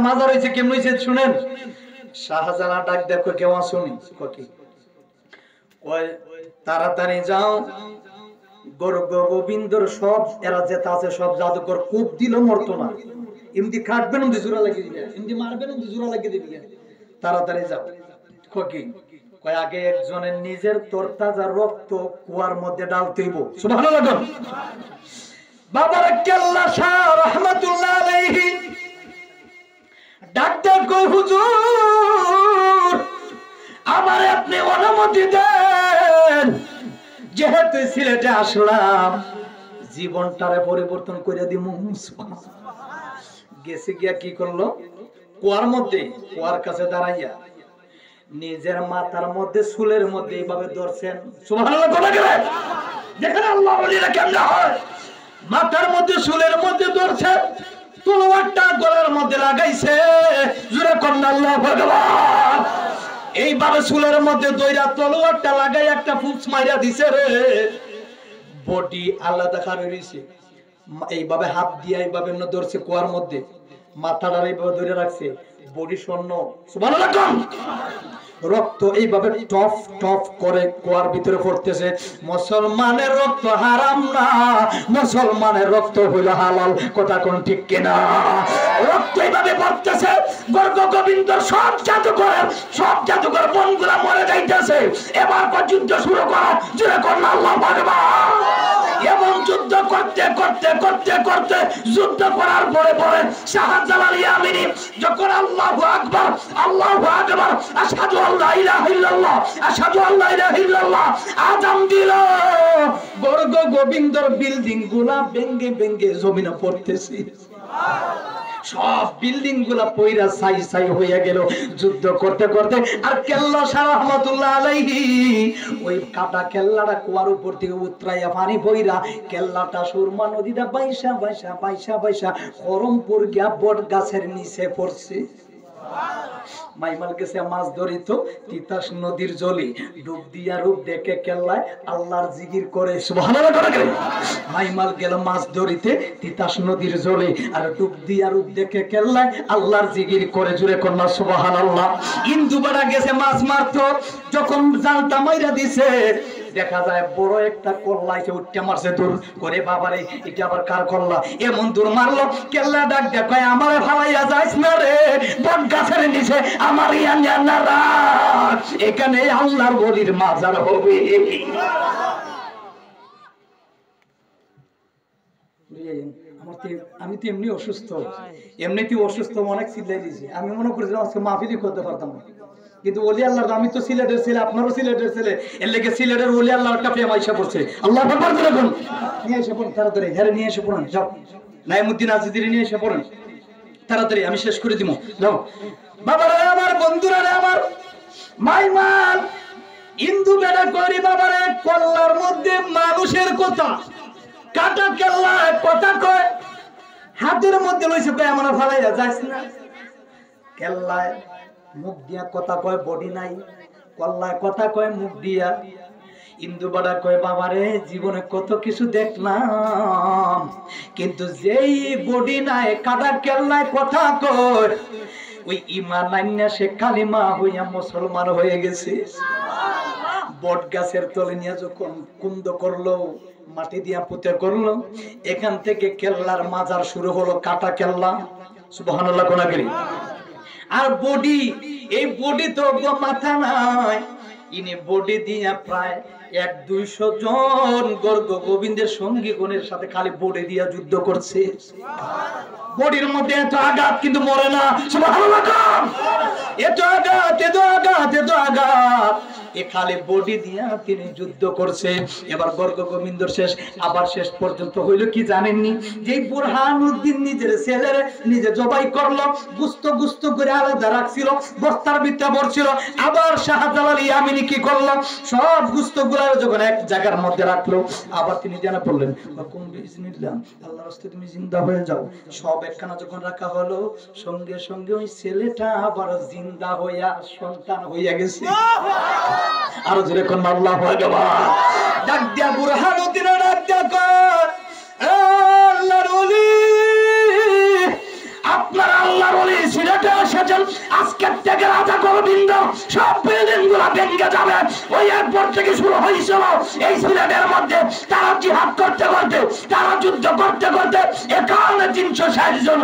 মাজার হয়েছে কেমন হয়েছে শুনেন। শাহজালাল ডাক দেখো কেউ আসুনি, তাড়াতাড়ি যাও, গোবিন্দর সব এরা যেটা আছে সব জাদুকর কূপ দিল মরতো না, এমনি কাটবেন এমনি জোড়া লাগিয়ে দিবে, এমনি মারবেন এমনি জোড়া লাগিয়ে দিবে, তাড়াতাড়ি যাও। কি কয় আগে একজনের নিজের তরতাজা রক্ত কুয়ার মধ্যে ডালতে হইব। সুবহানাল্লাহ। বাবার কেল্লা শাহ রহমাতুল্লাহ আলাইহি ডাক্তার কই হুজুর আমার আপনি অনুমতি দেন, যেহেতু সিলেটে আসলাম জীবনটারে পরিবর্তন করে দিমু। গেছে গিয়া কি করলো, কুয়ার মধ্যে, কুয়ার কাছে দাঁড়াইয়া নিজের মাথার মধ্যে চুলের মধ্যে এইভাবে ধরছেন। সুবহানাল্লাহ। দেখেন আল্লাহ ওলিরা কেমনে হয়, মাথার মধ্যে চুলের মধ্যে ধরছে, তলোয়ারটা গলার মধ্যে লাগাইছে, জোরে কোন আল্লাহু আকবার। এইভাবে চুলের মধ্যে দইরা তলোয়ারটা লাগাই একটা ফুস মাইরা দিছে রে, বডি আলাদা খাবে রইছে। এইভাবে হাত দিয়ে এইভাবে ধরছে কুয়ার মধ্যে, মাথাটা এইভাবে ধরে রাখছে, বডি শূন্য। সুবহানাল্লাহ। রক্ত এইভাবে টপ টপ করে কুয়ার ভিতরে পড়তেছে। মুসলমানের রক্ত হারাম না, মুসলমানের রক্ত হইল হালাল, কথা কোন ঠিক কিনা? রক্ত এইভাবে পড়তেছে, গর্গ গোবিন্দর সব জাদুঘর বনগুলা মরে যাইতেছে। এবার যুদ্ধ শুরু করো, জোরে কোন আল্লাহু আকবার। এমন যুদ্ধ করতে করতে করতে করতে যুদ্ধ করার পরে পরে শাহজালাল ইয়ামিনী যখন আল্লাহু আকবার আশহাদু আল্লা ইলাহা ইল্লাল্লাহ আশহাদু আল্লা ইলাহা ইল্লাল্লাহ আযান দিল, গর্গ গোবিন্দর বিল্ডিং গুলা ভেঙে ভেঙে জমিনে পড়তেছে, সব বিল্ডিং গুলা পয়রা ছাই ছাই হয়ে গেল যুদ্ধ করতে করতে। আর কেল্লা শাহ রহমাতুল্লাহ আলাইহি ওই কাটা কেল্লাটা কুয়ার উপর থেকে উতরাইয়া পানি বইরা কেল্লাটা সুরমা নদীটা বাইসা বাইসা বাইসা বাইসা করমপুর গিয়া বট গাছের নিচে পড়ছে। মাইমাল গেছে মাছ ধরিত, তিতাস নদীর জলে ডুব দিয়া রূপ দেখে কেল্লায় আল্লাহর জিকির করে। সুবহানাল্লাহ। মাইমাল গেল মাছ ধরিতে তিতাস নদীর জলে, আর ডুব দিয়া রূপ দেখে কেল্লায় আল্লাহর জিকির করে, জুড়ে কন্যা সুবহানাল্লাহ। ইন্দুবাড়া গেছে মাছ মারতো, যখন জালটা মাইরা দিছে দেখা যায় বড় একটা কল্লা এসে উঠতে মারছে, দূর করে বাবারে এটা আবার কার কল্লা, এমন দূর মারলো। কেল্লা ডাক দেখায় আমারে ফালাইয়া যাইস না রে, বট গাছের নিচে আমার এখানে আল্লাহর ওলির মাজার হবে। আমি তো এমনি অসুস্থ, এমনিতেই অসুস্থ, অনেক চিল্লাই দিয়েছি, আমি মনে করেছিলাম আজকে মাহফিলই করতে পারতাম না, কিন্তু ওলি আল্লাহ, আমি তো সিলেটের ছেলে, আপনারও সিলেটের ছেলে, এর লেগে সিলেটের ওলি আল্লাহ একটা প্রেম আইসা পড়ছে। আল্লাহ আকবার করে বলুন, নিয়ে এসে পড়ুন তাড়াতাড়ি, হ্যাঁ নিয়ে এসে পড়ুন, যাও নাইমুদ্দিন আজিদির নিয়ে এসে পড়ুন তাড়াতাড়ি, আমি শেষ করে দিব, যাও। বাবারা আমার, বন্ধুরা আমার, মাইমাল ইন্দু বেড়া করি বাবারে, কল্লার মধ্যে মানুষের কথা, কাটা কেল্লা কথা কয়, হাতের মধ্যে লইছে কয় আমরা ফালাইয়া যাইস না। কেল্লায় মুখ দিয়া কথা কয়, বডি নাই, কল্লায় কথা কয় মুখ দিয়া। ইন্দু বাড়া কয় বাবারে জীবনে কত কিছু দেখলাম, কিন্তু যেই বডি নাই কাটা কেল্লায় কথা কয়, ওই ইমান নাইনা সে কালিমা হইয়া মুসলমান হয়ে গেছে। বট গাছের তলে নিয়ে যখন কুন্দ করলো, মাটি দিয়া পুঁতে করলো, এখান থেকে কেল্লার মাজার শুরু হলো, কাটা কেল্লা। সুবহানাল্লাহ। কোনা গেলি আর বডি, এই বডি তো মাথা নাই, ইনি বডি দিয়া প্রায় 100-200 জন গর্গ গোবিন্দের সঙ্গী গণের সাথে খালি বডি দিয়া যুদ্ধ করছে। বডির মধ্যে এত আঘাত কিন্তু মরে না। সুবহানাল্লাহ। এত আঘাত, এত আঘাত, এত আঘাত, এ খালি বডি দিয়া তিনি যুদ্ধ করছে। এবার গর্গ গোবিন্দর শেষ, আবার শেষ পর্যন্ত হইল কি জানেননি, যে বুরহানুদ্দিন নিজের ছেলের নিজে জবাই করলো, গুস্ত গুস্ত করে আলাদা রাখছিল, বস্তার ভিতরে ভরছিল। আবার শাহজালাল ইয়ামিনী কি করলো, সব গুস্ত গুলা যখন এক জায়গার মধ্যে রাখলো, আবার তিনি জানা পড়লেন হুকুম বিইজনিল্লাহ, আল্লাহর রাস্তায় তুমি জিন্দা হয়ে যাও। সব একখানা যখন রাখা হলো, সঙ্গে সঙ্গে ওই ছেলেটা আবার জিন্দা হইয়া সন্তান হইয়া গেছে। আরো জোরে কোন আল্লাহু আকবার। ডাক দিয়া বুরহানুদ্দিন ডাক দিয়া কর, আল্লাহর ওলি, আপনার আল্লাহর ওলি আজকের থেকে রাজা গোবিন্দ সব বিল্ডিং গুলা ভেঙে যাবে। ওই এরপর থেকে শুরু হয়েছিল এই সিলেটের মধ্যে তারা জিহাদ করতে করতে, তারা যুদ্ধ করতে করতে 5160 জন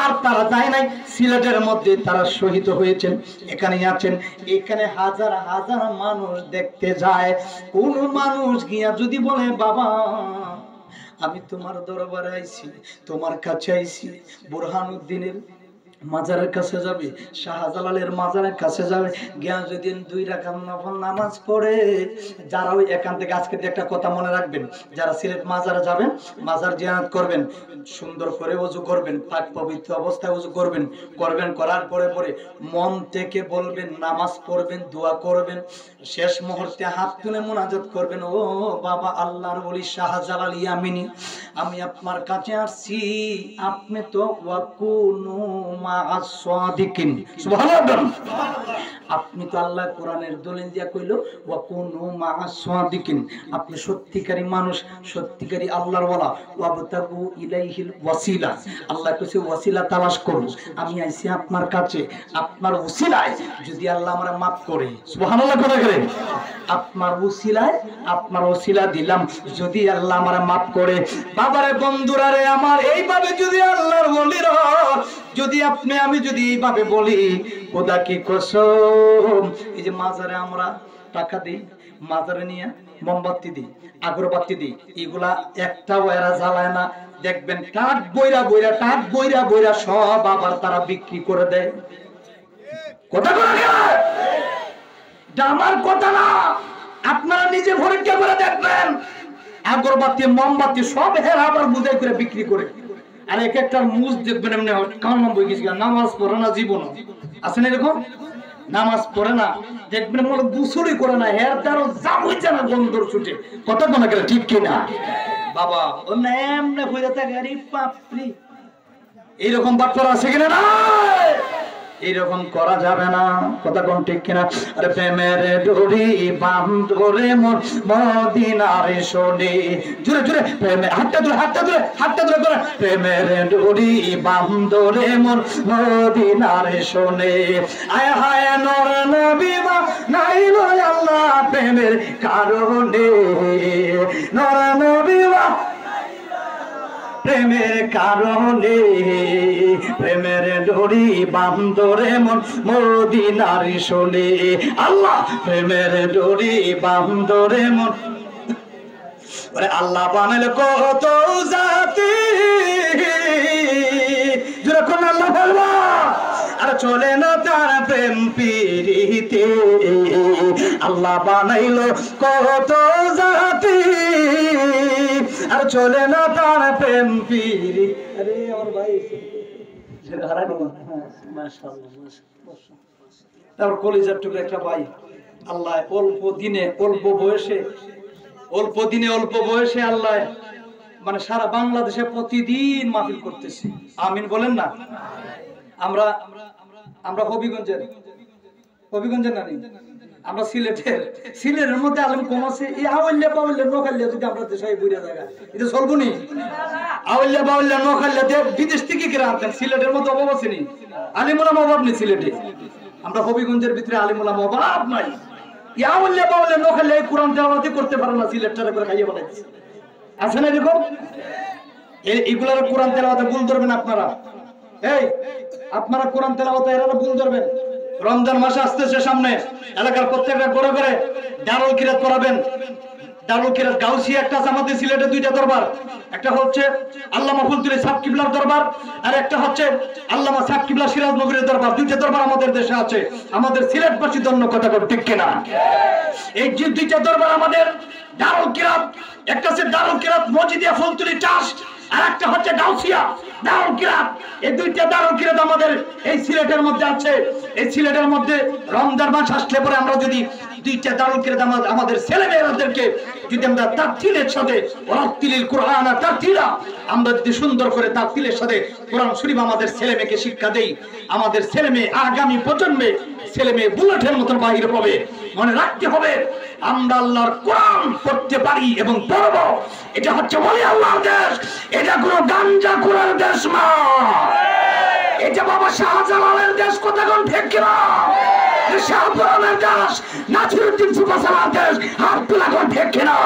আর তারা যায় নাই সিলেটের মধ্যে, তারা শহীদ হয়েছেন। এখানে আছেন, এখানে হাজার হাজার মানুষ দেখতে যায়। কোন মানুষ গিয়া যদি বলে বাবা আমি তোমার দরবারে আইছি, তোমার কাছে আইছি, বুরহানুদ্দিনের মাজারের কাছে যাবে, শাহজালালের মাজারের কাছে যাবে, গিয়া যদি 2 রাকাত নফল নামাজ পড়ে, যারা ওই এখান থেকে আজকে একটা কথা মনে রাখবেন, যারা সিলেট মাজারে যাবেন, মাজার জিয়ারত করবেন, সুন্দর করে ওযু করবেন, পাক পবিত্র অবস্থায় ওযু করবেন, করার পরে পরে মন থেকে বলবেন, নামাজ পড়বেন, দোয়া করবেন, শেষ মুহূর্তে হাত তুলে মুনাজাত করবেন, ও বাবা আল্লাহর ওলি শাহজালাল ইয়ামিনী, আমি আপনার কাছে আসছি, আপনি তো ওয়াকুনু মা'আস সাদিকিন, সুবহানাল্লাহ। আপনি তো আল্লাহ কোরআনের দলিল দিয়া কইল ওয়াকুনু মা'আস সাদিকিন, আপনি সত্যিকারী মানুষ, সত্যিকারী আল্লাহর ওয়ালা, ওয়াবতাগু ইলাইহিল ওয়াসিলা, আল্লাহ কইছে ওয়াসিলা তালাশ করুন। আমি আইছি আপনার কাছে, আপনার ওসিলায় যদি আল্লাহ আমারে maaf করে, সুবহানাল্লাহ করে করে, আপনার ওসিলায়, আপনার ওসিলা দিলাম, যদি আল্লাহ আমারে maaf করে। বাবারে বন্ধুরা রে আমার, এইভাবে যদি আল্লাহর ওলিরা, যদি আপনি আমি যদি এইভাবে বলি, খোদা কি কসম, এই যে মাজারে আমরা টাকা দিই, মাজারে নিয়ে মোমবাতি দিই, আগরবাতি দিই, এগুলা একটাও এরা জ্বালায় না, দেখবেন টাক বইরা বইরা, টাক বইরা বইরা সব আবার তারা বিক্রি করে দেয়। কথা বলা এটা আমার কথা না, আপনারা নিজে পরীক্ষা করে দেখবেন, আগরবাতি মোমবাতি সব হেরা আবার বুঝাই করে বিক্রি করে। আর এক একটা মুজ দেখবেন এমনি কান নম্বর গেছে, নামাজ পড়ে না, জীবন আছে না এরকম, নামাজ পড়ে না, দেখবেন মনে গুসুরি করে না, হের তারও যা হইছে না বন্ধুর ছুটে। কথা মনে গেলে ঠিক কিনা বাবা, ও না এমনি হয়ে থাকে, আরে বাপরে, এইরকম বাটপার আছে কিনা? না, এইরকম করা যাবে না। কথা কোন ঠিক কিনা? আরে প্রেমের ডোরি বান্ধরে মোর মদিনার শোনে, জোরে জোরে প্রেমে, হাতটা ধরে, হাতটা ধরে, হাতটা ধরে করে, প্রেমের ডোরি বান্ধরে মোর মদিনার শোনে, আয় হায় নর নবী মা নাইলো আল্লাহ প্রেমের কারণে, নর নবী মা প্রেমের কারণে, প্রেমের ডোরি বান্ধরে মন মদিনার শোনে, আল্লাহ প্রেমের ডোরি বান্ধরে মন। আল্লাহ বানাইল কত জাতি, যখন আল্লাহ বলবা আর চলে না তার প্রেম পিরিতে, আল্লাহ বানাইল কত জাতি আর চলে না তার প্রেম পিরি। আরে আমার ভাই তারপর কলিজার টুকরা একটা ভাই, আল্লাহ অল্প দিনে অল্প বয়সে আল্লাহ মানে সারা বাংলাদেশে প্রতিদিন মাহফিল করতেছে। আমিন বলেন না? আমরা হবিগঞ্জের নানি, আমরা সিলেটের মধ্যে আলেম কম আছে। এই আওয়াল্লা বাউল্লা নোখাল্লা যদি আমরা দেশে বুড়া জায়গা এটা চলবো নি? আওয়াল্লা বাউল্লা নোখাল্লা বিদেশ থেকে কিরা আনতেন, সিলেটের মধ্যে অভাব আছে নি? আলিমুলাম অভাব নেই সিলেটে, আমরা হবিগঞ্জের ভিতরে আলিমুলাম অভাব নাই। আওয়াল্লা বাউল্লা নোখাল্লা এই কোরআন তেলাওয়াত করতে পারে না, সিলেটটারে করে খাইয়ে বানাইছে, আছে না এরকম? এইগুলার কোরআন তেলাওয়াতে ভুল ধরবেন আপনারা, আপনারা কোরআন তেলাওয়াতে এরা ভুল ধরবেন। রমজান মাস আসতেছে সামনে, এলাকার প্রত্যেকটা ঘরে ঘরে দারুল কিরাত করাবেন। দারুল কিরাত গাউসিয়া একটা আছে আমাদের সিলেটে, 2টা দরবার, একটা হচ্ছে আল্লামা ফুলতুলি সাব কিবলার দরবার, আর একটা হচ্ছে আল্লামা সাব কিবলা সিরাজনগরের দরবার। 2টা দরবার আমাদের দেশে আছে, আমাদের সিলেটবাসী ধন্য কথা করে ঠিক কিনা? এই যে 2টা দরবার আমাদের দারুল কিরাত, একটা হচ্ছে দারুল কিরাত মসজিদিয়া ফুলতুলি ট্রাস্ট, আর একটা হচ্ছে গাউসিয়া দারুল কিরাত। এই 2টা দারুল কিরাত আমাদের এই সিলেটের মধ্যে আছে। এই সিলেটের মধ্যে রমজান মাস আসলে পরে আমরা যদি 2টা দারুল কিরাত আমাদের ছেলেমেয়েদেরকে যদি আমরা তারতিলের সাথে ওয়ারাতিলিল কুরআন তারতিলা, আমরা যদি সুন্দর করে তারতিলের সাথে কোরআন শরীফ আমাদের ছেলেমেয়েকে শিক্ষা দেই, আমাদের ছেলেমেয়ে আগামী প্রজন্মে ছেলেমেয়ে বুলেটের মতন বাহির হবে। মনে রাখতে হবে, আমরা আল্লাহর কোরআন পড়তে পারি এবং পড়ব, এটা হচ্ছে ওলি আল্লাহর দেশ, এটা কোনো গাঞ্জা কুরার দেশ না, এটা বাবা শাহজালালের দেশ, কথা কোন ঠিক কিনা? শাহপুরানের দেশ, নাসিরউদ্দিন সুপারসালার দেশ, হাত তোলা কোন ঠিক কিনা?